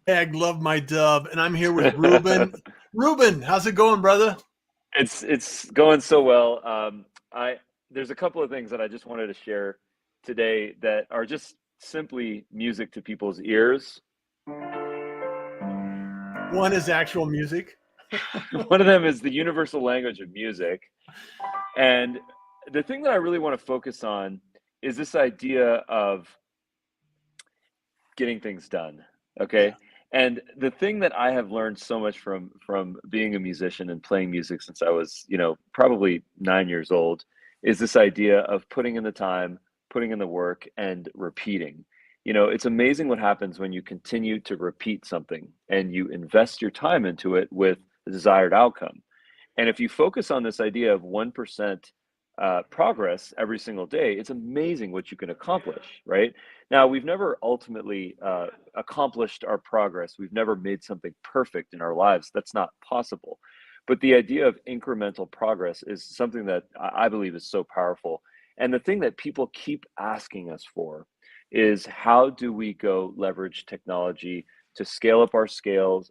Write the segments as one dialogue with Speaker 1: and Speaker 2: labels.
Speaker 1: Hashtag love my dub. And I'm here with Ruben. Ruben, how's it going, brother?
Speaker 2: It's going so well. I There's a couple of things that I just wanted to share today that are just simply music to people's ears.
Speaker 1: One is actual music.
Speaker 2: One of them is the universal language of music, and the thing that I really want to focus on is this idea of getting things done.
Speaker 1: Yeah.
Speaker 2: Okay. And the thing that I have learned so much from being a musician and playing music since I was, probably 9 years old, is this idea of putting in the time, putting in the work, and repeating. It's amazing what happens when you continue to repeat something and you invest your time into it with the desired outcome. And if you focus on this idea of 1% progress every single day, it's amazing what you can accomplish, right? Now, we've never ultimately accomplished our progress. We've never made something perfect in our lives. That's not possible. But the idea of incremental progress is something that I believe is so powerful. And the thing that people keep asking us for is how do we go leverage technology to scale up our sales,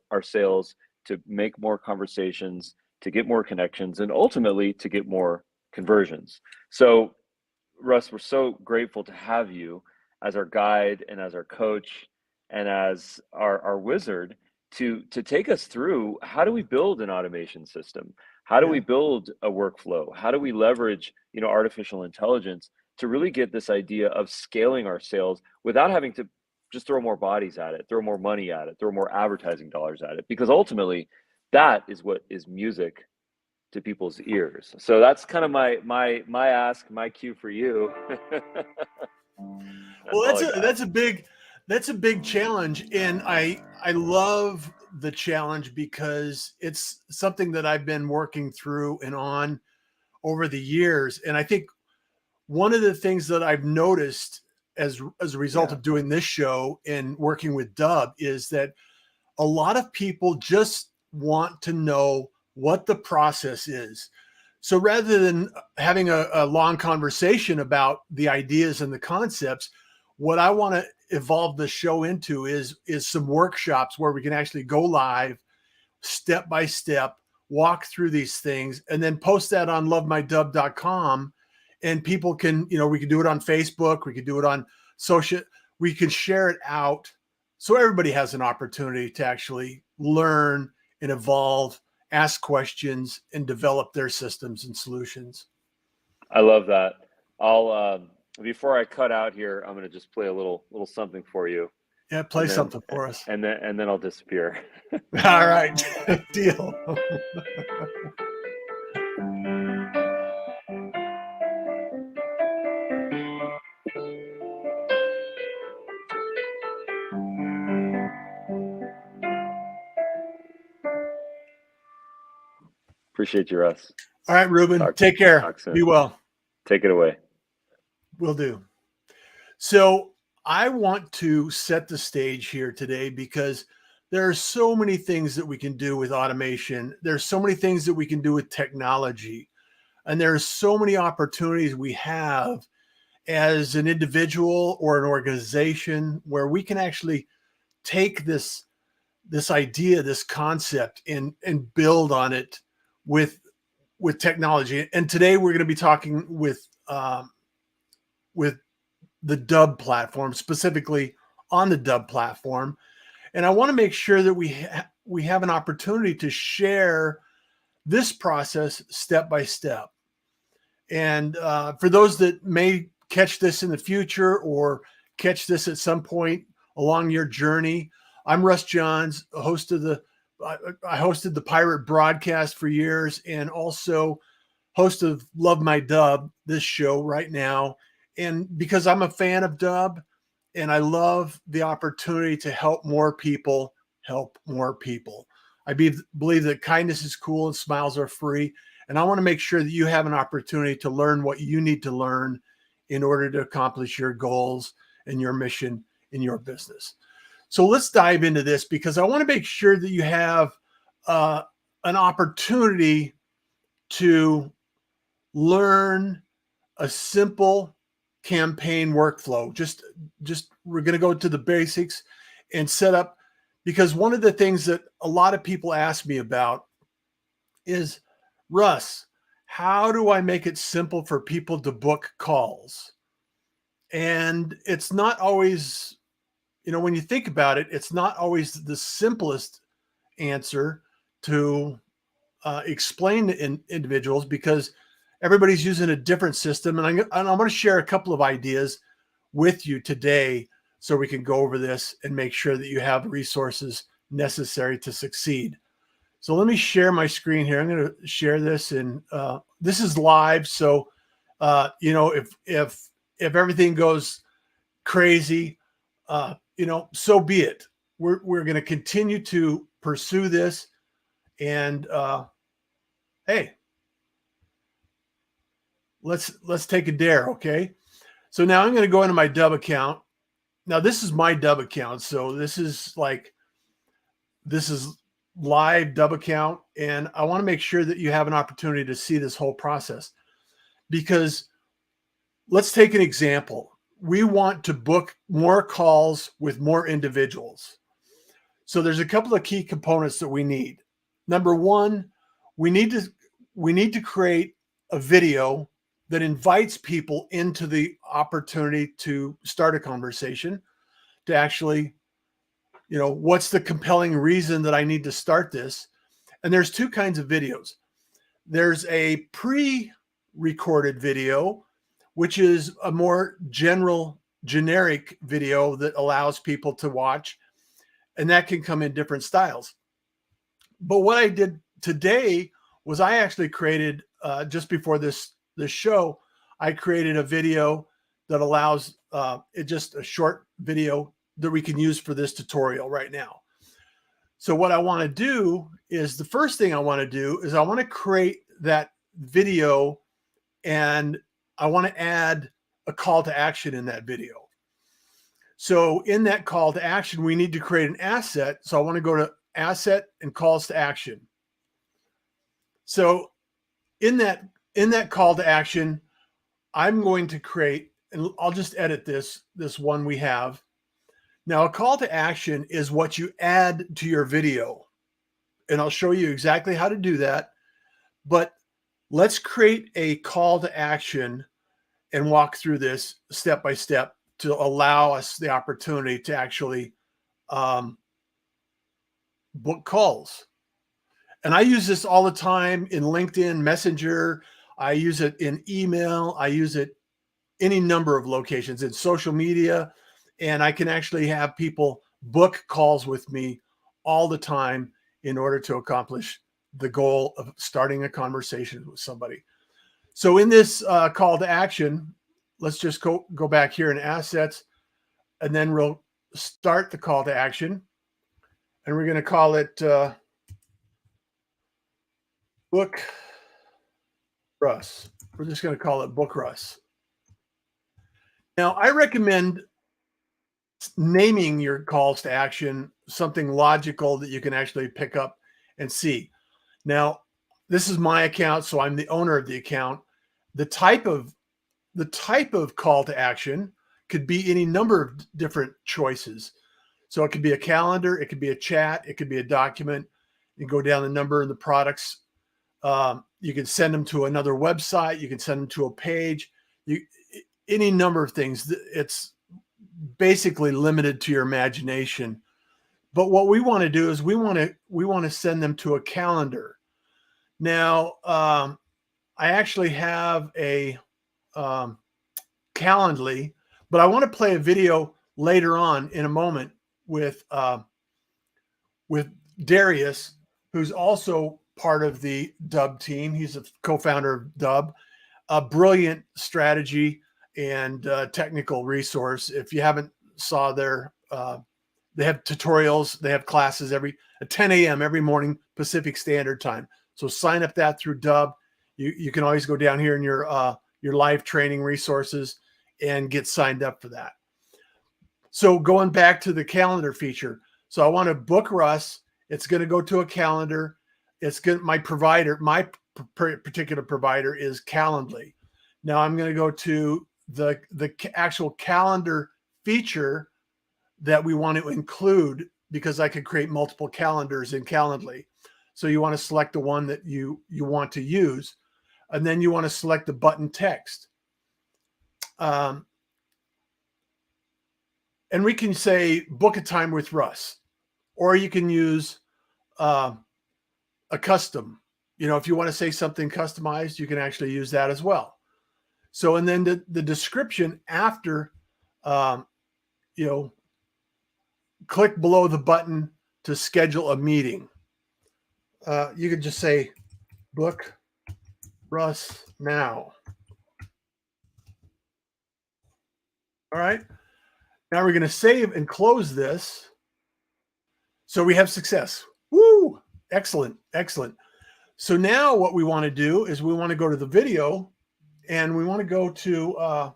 Speaker 2: to make more conversations, to get more connections, and ultimately to get more conversions. So, Russ, we're so grateful to have you as our guide and as our coach and as our wizard to take us through how do we build an automation system? How do we
Speaker 1: Yeah.
Speaker 2: build a workflow? How do we leverage, artificial intelligence to really get this idea of scaling our sales without having to just throw more bodies at it, throw more money at it, throw more advertising dollars at it? Because ultimately, that is what is music to people's ears. So that's kind of my ask, my cue for you.
Speaker 1: Well,
Speaker 2: That's all I got.
Speaker 1: that's a big challenge, and I love the challenge because it's something that I've been working through and on over the years. And I think one of the things that I've noticed as a result
Speaker 2: Yeah.
Speaker 1: of doing this show and working with Dub is that a lot of people just want to know what the process is. So rather than having a long conversation about the ideas and the concepts, what I want to evolve the show into is some workshops where we can actually go live step by step, walk through these things, and then post that on lovemydub.com. And people can, we can do it on Facebook, we can do it on social, we can share it out. So everybody has an opportunity to actually learn and evolve, ask questions, and develop their systems and solutions.
Speaker 2: I love that. I'll before I cut out here, I'm gonna just play a little something for you,
Speaker 1: Yeah, play
Speaker 2: and then
Speaker 1: something for us.
Speaker 2: and then I'll disappear.
Speaker 1: All right, deal.
Speaker 2: Appreciate you, Russ.
Speaker 1: All right, Ruben,
Speaker 2: Talk
Speaker 1: take care.
Speaker 2: talk
Speaker 1: Be
Speaker 2: soon.
Speaker 1: well.
Speaker 2: Take it away.
Speaker 1: Will do. So I want to set the stage here today because there are so many things that we can do with automation. There's so many things that we can do with technology. And there's so many opportunities we have as an individual or an organization where we can actually take this idea, this concept, and build on it with with technology. And today we're going to be talking with the Dub platform, specifically on the Dub platform. And I want to make sure that we have an opportunity to share this process step by step. And for those that may catch this in the future or catch this at some point along your journey, I'm Russ Johns, host of I hosted the Pirate broadcast for years and also host of Love My Dub, this show right now. And because I'm a fan of Dub and I love the opportunity to help more people. Believe that kindness is cool and smiles are free. And I want to make sure that you have an opportunity to learn what you need to learn in order to accomplish your goals and your mission in your business. So let's dive into this because I want to make sure that you have uh, an opportunity to learn a simple campaign workflow. Just we're going to go to the basics and set up. because one of the things that a lot of people ask me about is, Russ, how do I make it simple for people to book calls? And it's not always, when you think about it, it's not always the simplest answer to explain to individuals, because everybody's using a different system. And I'm going to share a couple of ideas with you today so we can go over this and make sure that you have the resources necessary to succeed. So let me share my screen here. I'm going to share this, and this is live. So, if everything goes crazy, so be it. We're going to continue to pursue this, and hey, let's take a dare, okay? So now I'm going to go into my Dubb account. Now this is my Dubb account, so this is live Dubb account, and I want to make sure that you have an opportunity to see this whole process, because let's take an example. We want to book more calls with more individuals. So there's a couple of key components that we need. Number one, we need to create a video that invites people into the opportunity to start a conversation, to actually, what's the compelling reason that I need to start this? And there's two kinds of videos. There's a pre-recorded video, which is a more generic video that allows people to watch, and that can come in different styles. But what I did today was I actually created, just before this show, I created a video that allows it, just a short video that we can use for this tutorial right now. So what I want to do is, the first thing I want to do is I want to create that video, and I want to add a call to action in that video. So in that call to action, we need to create an asset. So I want to go to asset and calls to action. So in that call to action, I'm going to create, and I'll just edit this one we have. Now, a call to action is what you add to your video, and I'll show you exactly how to do that. But let's create a call to action and walk through this step by step to allow us the opportunity to actually book calls. And I use this all the time in LinkedIn Messenger. I use it in email. I use it any number of locations in social media. And I can actually have people book calls with me all the time in order to accomplish the goal of starting a conversation with somebody. So in this call to action, let's just go back here in assets, and then we'll start the call to action. And we're going to call it Book Russ. We're just going to call it Book Russ. Now, I recommend naming your calls to action something logical that you can actually pick up and see. Now, this is my account, so I'm the owner of the account. The type of call to action could be any number of different choices. So it could be a calendar, it could be a chat, it could be a document. You go down the number of the products. You can send them to another website. You can send them to a page. Any number of things. It's basically limited to your imagination. But what we want to do is we want to send them to a calendar. Now, I actually have a Calendly, but I want to play a video later on in a moment with Darius, who's also part of the Dubb team. He's a co-founder of Dubb, a brilliant strategy and technical resource. If you haven't saw their, they have tutorials, they have classes at 10 a.m. every morning Pacific Standard Time. So sign up that through Dubb. You can always go down here in your live training resources and get signed up for that. So going back to the calendar feature. So I want to book Russ. It's going to go to a calendar. It's good. My particular provider is Calendly. Now I'm going to go to the actual calendar feature that we want to include because I could create multiple calendars in Calendly. So you want to select the one that you want to use, and then you want to select the button text. And we can say book a time with Russ, or you can use a custom. If you want to say something customized, you can actually use that as well. So, and then the description after, click below the button to schedule a meeting. You could just say, book Russ now. All right. Now we're going to save and close this. So we have success. Woo! Excellent. Excellent. So now what we want to do is we want to go to the video, and we want to go to,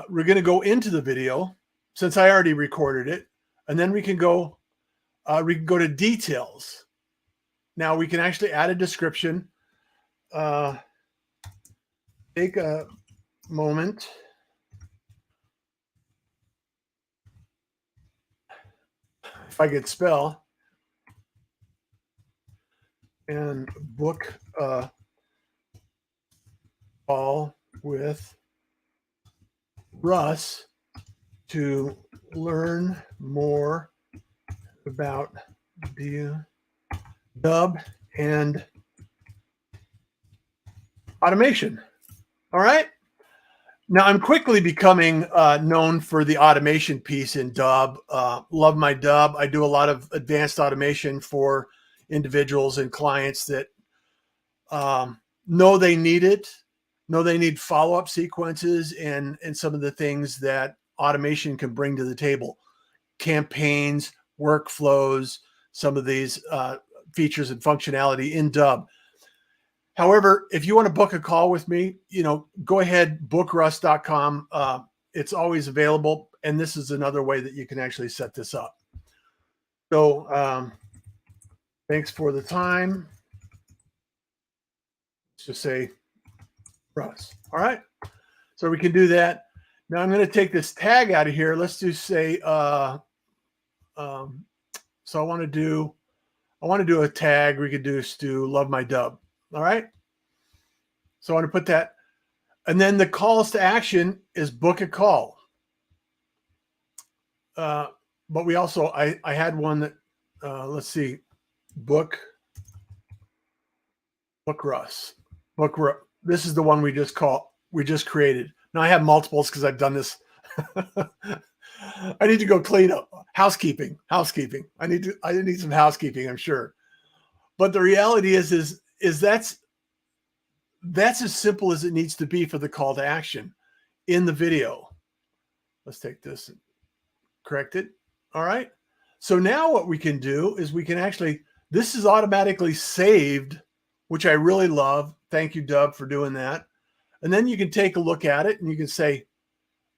Speaker 1: we're going to go into the video since I already recorded it. And then we can go to details. Now we can actually add a description. Take a moment. If I could spell, and book a call with Russ to learn more about Dub and automation. All right. Now I'm quickly becoming known for the automation piece in Dub. Love my Dub. I do a lot of advanced automation for individuals and clients that know they need it, know they need follow-up sequences and some of the things that automation can bring to the table. Campaigns, workflows, some of these features and functionality in Dub. However, if you want to book a call with me, go ahead, bookruss.com. It's always available. And this is another way that you can actually set this up. So thanks for the time. Let's just say Russ. All right. So we can do that. Now I'm going to take this tag out of here. Let's just say, so I want to do a tag. We could do Stu, love my Dub. All right. So I want to put that. And then the calls to action is book a call. But we also, I had one that, let's see, book Russ. This is the one we just created. Now I have multiples because I've done this. I need to go clean up. Housekeeping. I need some housekeeping, I'm sure. But the reality is that's as simple as it needs to be for the call to action in the video. Let's take this and correct it. All right. So now what we can do is we can actually, this is automatically saved, which I really love. Thank you, Dub, for doing that. And then you can take a look at it and you can say,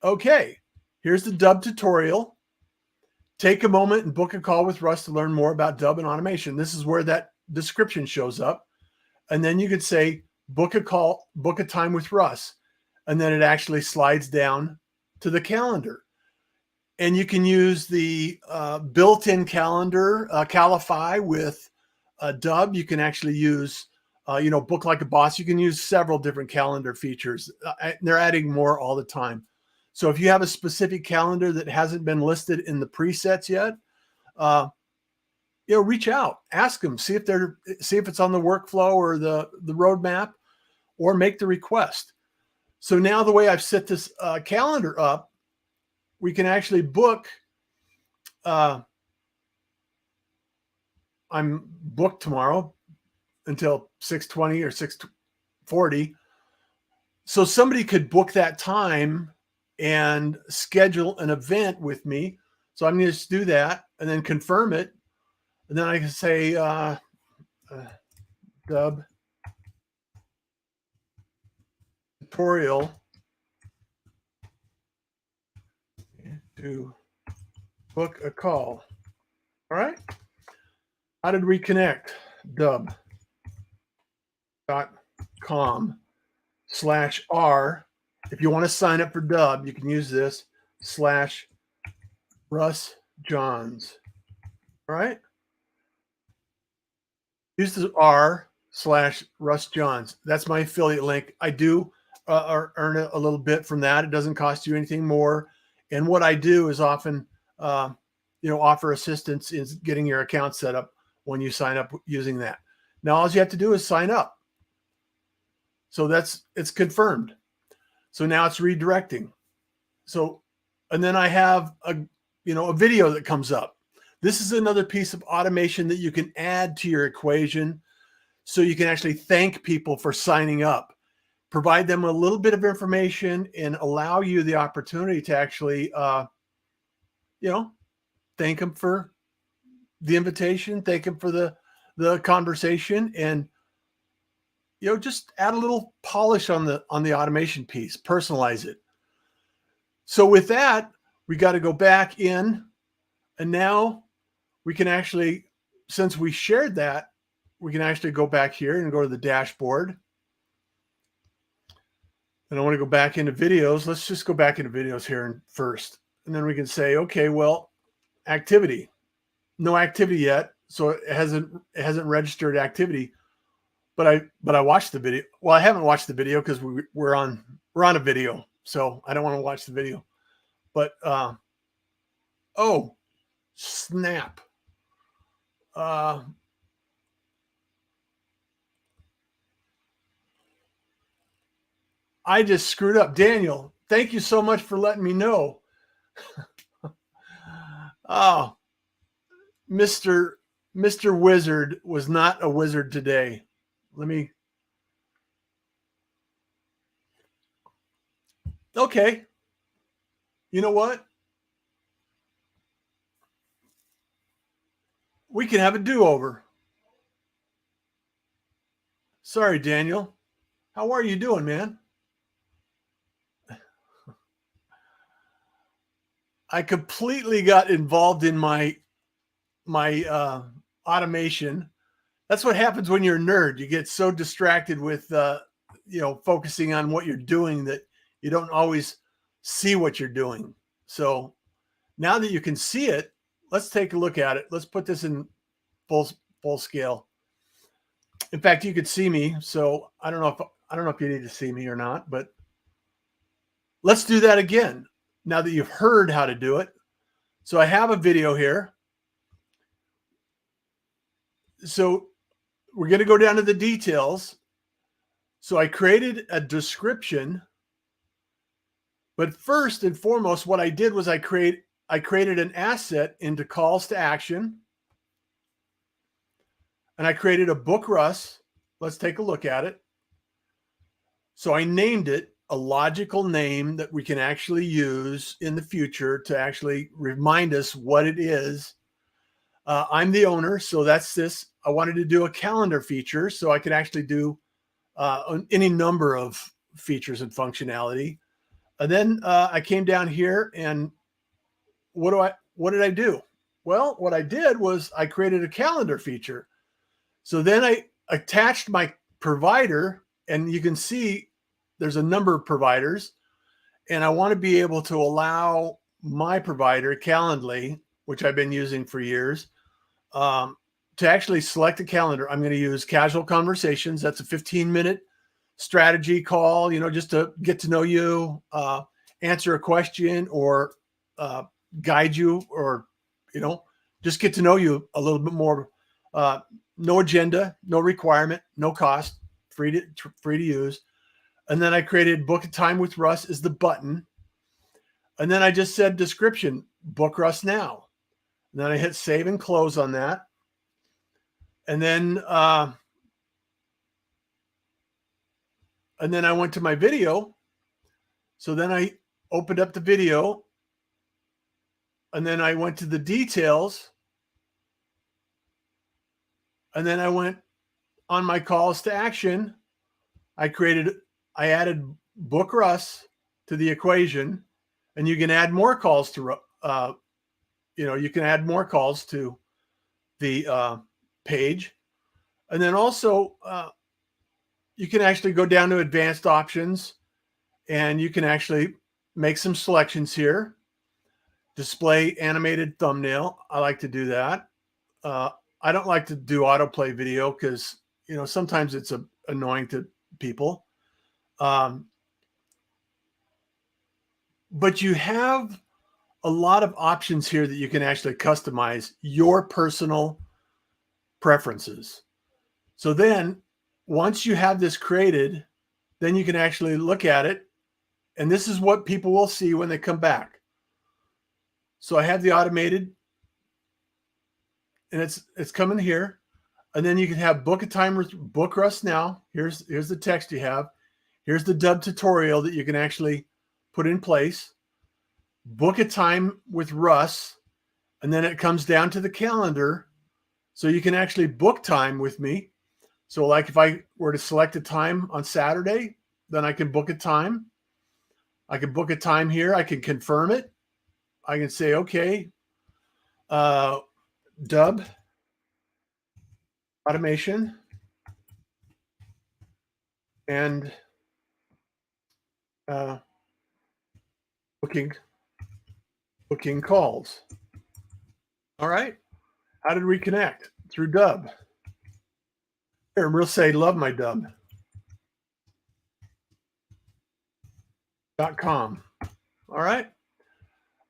Speaker 1: okay, here's the Dub tutorial. Take a moment and book a call with Russ to learn more about Dub and automation. This is where that description shows up. And then you could say, book a call, book a time with Russ. And then it actually slides down to the calendar. And you can use the built-in calendar, Calify with Dub. You can actually use, Book Like a Boss. You can use several different calendar features. They're adding more all the time. So if you have a specific calendar that hasn't been listed in the presets yet, reach out, ask them, see if it's on the workflow or the roadmap, or make the request. So now the way I've set this calendar up, we can actually book. I'm booked tomorrow until 6:20 or 6:40. So somebody could book that time and schedule an event with me. So I'm going to just do that and then confirm it. And then I can say, Dub tutorial to book a call. All right. How did we connect? Dub.com/R. If you want to sign up for Dub, you can use this /Russ Johns. All right. Use the r/Russ Johns. That's my affiliate link. I do earn a little bit from that. It doesn't cost you anything more. And what I do is often, offer assistance in getting your account set up when you sign up using that. Now, all you have to do is sign up. So it's confirmed. So now it's redirecting. So, and then I have a video that comes up. This is another piece of automation that you can add to your equation so you can actually thank people for signing up, provide them a little bit of information, and allow you the opportunity to actually, thank them for the invitation, thank them for the conversation, and, just add a little polish on the automation piece, personalize it. So with that, we got to go back in, and now we can actually, since we shared that, we can actually go back here and go to the dashboard. And I want to go back into videos. Let's just go back into videos here first. And then we can say, okay, well, activity. No activity yet. So it hasn't registered activity. But I watched the video. Well, I haven't watched the video because we're on a video. So I don't want to watch the video. But oh, snap. I just screwed up. Daniel, thank you so much for letting me know. Oh, Mr. Wizard was not a wizard today. Okay. You know what? We can have a do-over. Sorry, Daniel. How are you doing, man? I completely got involved in my automation. That's what happens when you're a nerd. You get so distracted with focusing on what you're doing that you don't always see what you're doing. So now that you can see it, let's take a look at it. Let's put this in full scale. In fact, you could see me. So I don't know if you need to see me or not, but let's do that again. Now that you've heard how to do it. So I have a video here. So we're going to go down to the details. So I created a description. But first and foremost, what I did was I created an asset into calls to action. And I created a book Russ. Let's take a look at it. So I named it a logical name that we can actually use in the future to actually remind us what it is. I'm the owner, so that's this. I wanted to do a calendar feature so I could actually do any number of features and functionality. And then I came down here, and what did I do? Well, what I did was I created a calendar feature. So then I attached my provider, and you can see there's a number of providers, and I want to be able to allow my provider, Calendly, which I've been using for years, to actually select a calendar. I'm going to use Casual Conversations. That's a 15-minute strategy call, just to get to know you, answer a question, or guide you, or, just get to know you a little bit more. No agenda, no requirement, no cost, free to use. And then I created Book a Time with Russ is the button. And then I just said description, book Russ now. And then I hit save and close on that. And then I went to my video. So then I opened up the video, and then I went to the details. And then I went on my calls to action. I added book Russ to the equation, and you can add more calls to, you can add more calls to the page. And then also you can actually go down to advanced options, and you can actually make some selections here display animated thumbnail. I like to do that. I don't like to do autoplay video because, sometimes it's annoying to people. But you have a lot of options here that you can actually customize your personal preferences. So then once you have this created, then you can actually look at it. And this is what people will see when they come back. So I have the automated, and it's coming here. And then you can have book a time, book Russ now. Here's the text you have. Here's the dub tutorial that you can actually put in place. Book a time with Russ. And then it comes down to the calendar. So you can actually book time with me. So like if I were to select a time on Saturday, then I can book a time. I can book a time here. I can confirm it. I can say, okay, dub automation and booking calls. All right. How did we connect? Through dub. Here, we'll say love my dub.com. All right.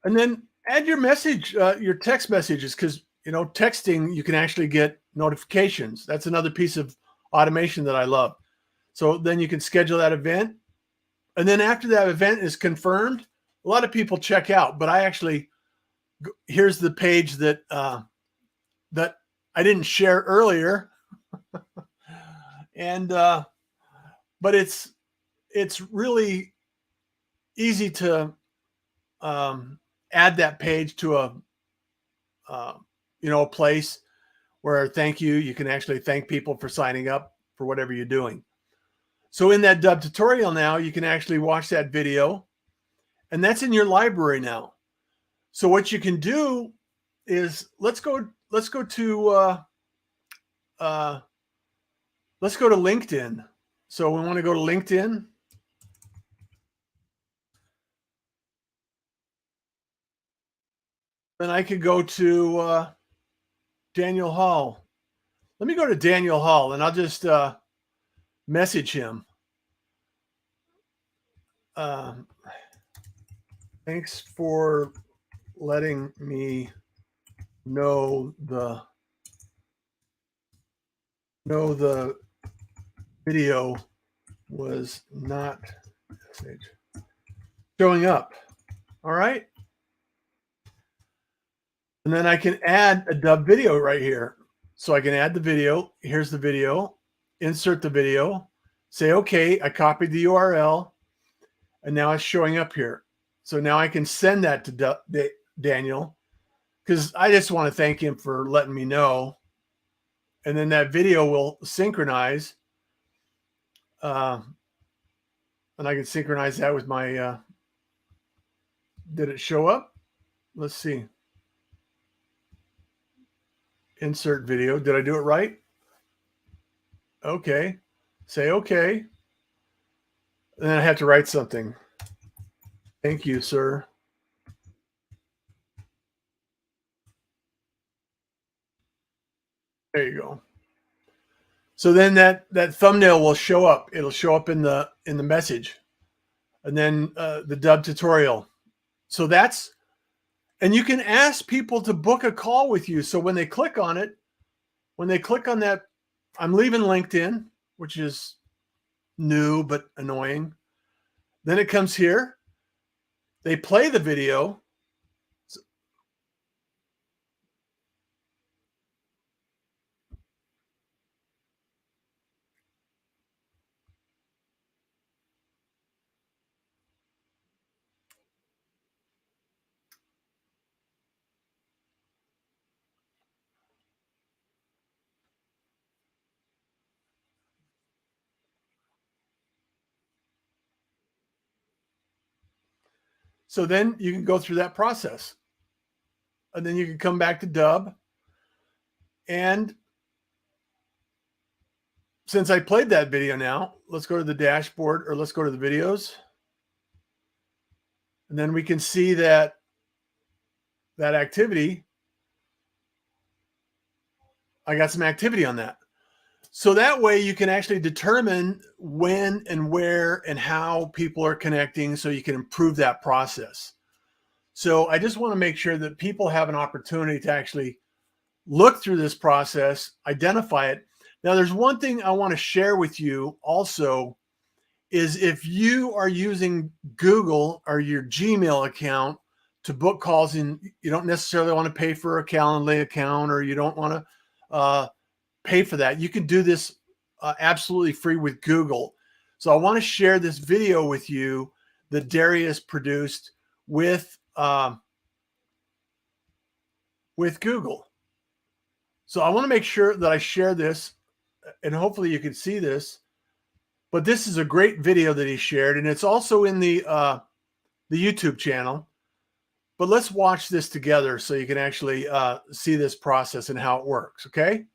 Speaker 1: And then add your message, your text messages, because texting, you can actually get notifications. That's another piece of automation that I love. So then you can schedule that event. And then after that event is confirmed, a lot of people check out, but I actually, here's the page that that I didn't share earlier. And but it's really easy to add that page to a place where thank you. You can actually thank people for signing up for whatever you're doing. So in that dub tutorial now, you can actually watch that video, and that's in your library now. So what you can do is let's go to LinkedIn. So we want to go to LinkedIn. Then I could go to Daniel Hall. Let me go to Daniel Hall, and I'll just message him. Thanks for letting me know the video was not showing up. All right. And then I can add a dub video right here. So I can add the video. Here's the video. Insert the video. Say, okay, I copied the URL. And now it's showing up here. So now I can send that to Daniel, because I just want to thank him for letting me know. And then that video will synchronize. And I can synchronize that with my, did it show up? Let's see. Insert video. Did I do it right? Okay. Say okay. And then I have to write something. Thank you, sir. There you go. So then that thumbnail will show up. It'll show up in the message, and then the dub tutorial. So that's, and you can ask people to book a call with you. So when they click on it, when they click on that, I'm leaving LinkedIn, which is new but annoying. Then it comes here. They play the video. So then you can go through that process. And then you can come back to dub. And since I played that video now, let's go to the dashboard, or let's go to the videos. And then we can see that that activity, I got some activity on that. So that way you can actually determine when and where and how people are connecting so you can improve that process. So I just want to make sure that people have an opportunity to actually look through this process, identify it. Now, there's one thing I want to share with you also is if you are using Google or your Gmail account to book calls and you don't necessarily want to pay for a Calendly account or you don't want to pay for that, you can do this absolutely free with Google. So I want to share this video with you that Darius produced with Google. So I want to make sure that I share this, and hopefully you can see this. But this is a great video that he shared, and it's also in the YouTube channel. But let's watch this together so you can actually see this process and how it works. Okay.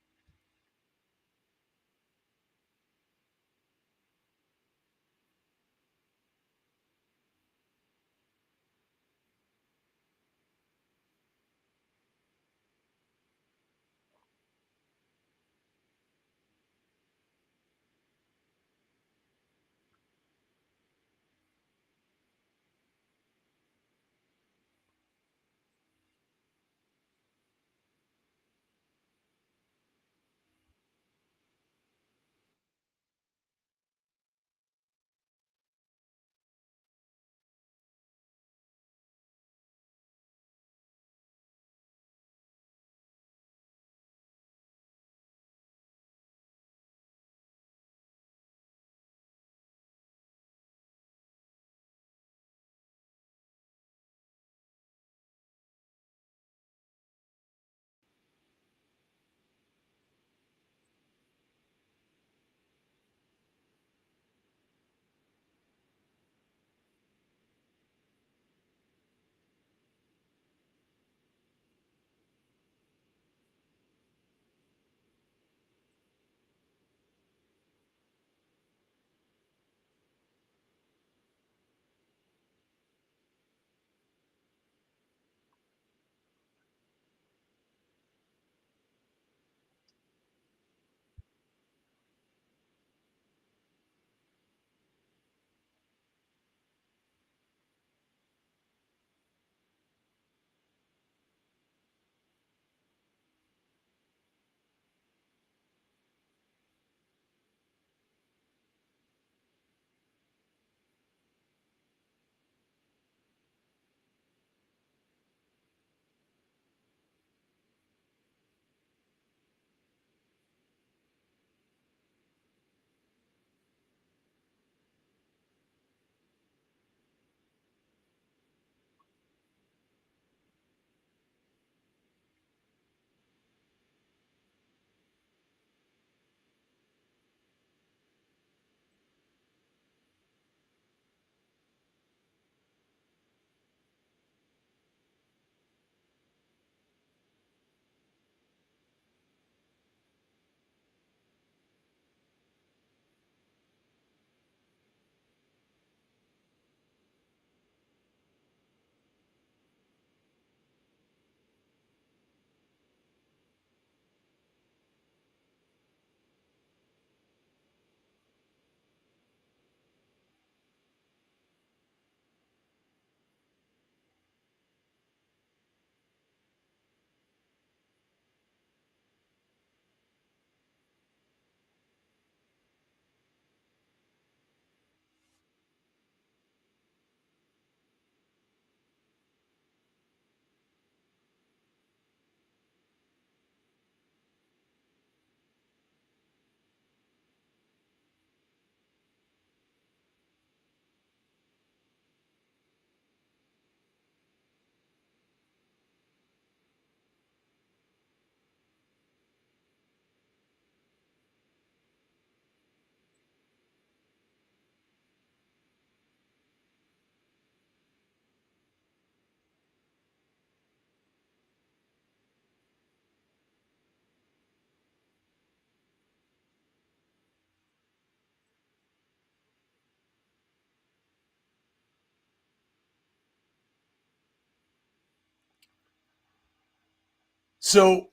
Speaker 1: So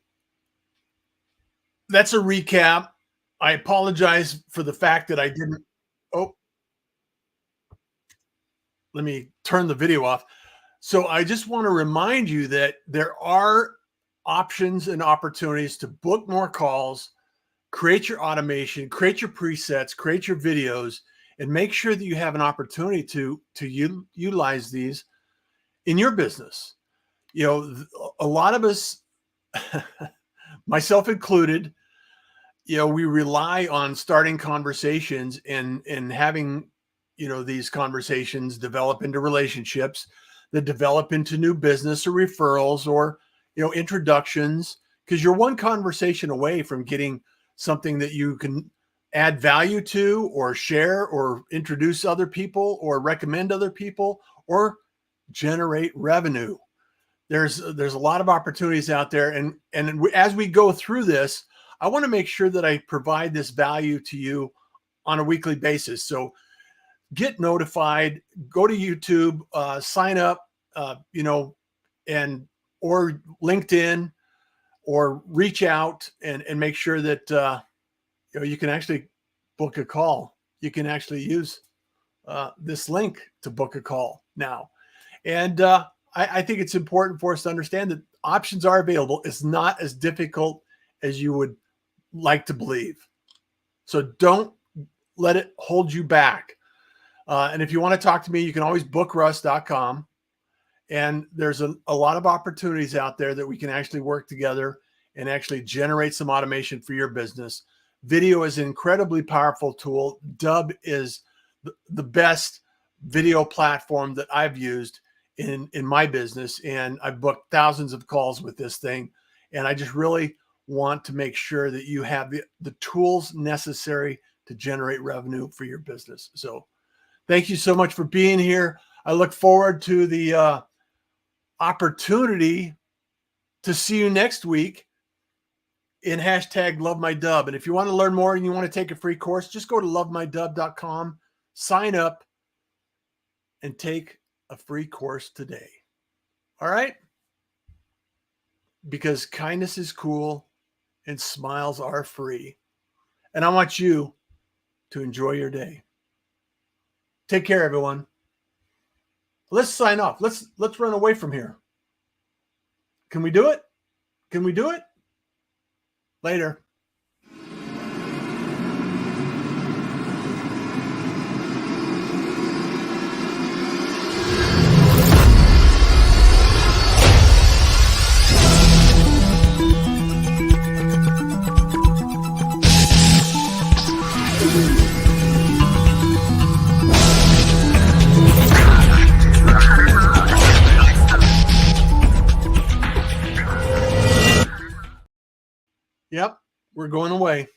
Speaker 1: that's a recap. I apologize for the fact that I didn't. Oh, let me turn the video off. So I just want to remind you that there are options and opportunities to book more calls, create your automation, create your presets, create your videos, and make sure that you have an opportunity to utilize these in your business. You know, a lot of us, myself included, you know, we rely on starting conversations and having, you know, these conversations develop into relationships that develop into new business or referrals or, you know, introductions, because you're one conversation away from getting something that you can add value to or share or introduce other people or recommend other people or generate revenue. There's a lot of opportunities out there. And as we go through this, I want to make sure that I provide this value to you on a weekly basis. So get notified, go to YouTube, sign up, you know, and or LinkedIn, or reach out and make sure that you know, you can actually book a call. You can actually use this link to book a call now. And I think it's important for us to understand that options are available. It's not as difficult as you would like to believe. So don't let it hold you back. And if you want to talk to me, you can always bookruss.com. And there's a lot of opportunities out there that we can actually work together and actually generate some automation for your business. Video is an incredibly powerful tool. Dubb is the best video platform that I've used in my business. And I've booked thousands of calls with this thing. And I just really want to make sure that you have the tools necessary to generate revenue for your business. So thank you so much for being here. I look forward to the opportunity to see you next week in #LoveMyDubb. And if you want to learn more and you want to take a free course, just go to lovemydubb.com, sign up, and take a free course today. All right? Because kindness is cool and smiles are free. And I want you to enjoy your day. Take care, everyone. Let's sign off. Let's run away from here. Can we do it? Can we do it? Later. Yep, we're going away.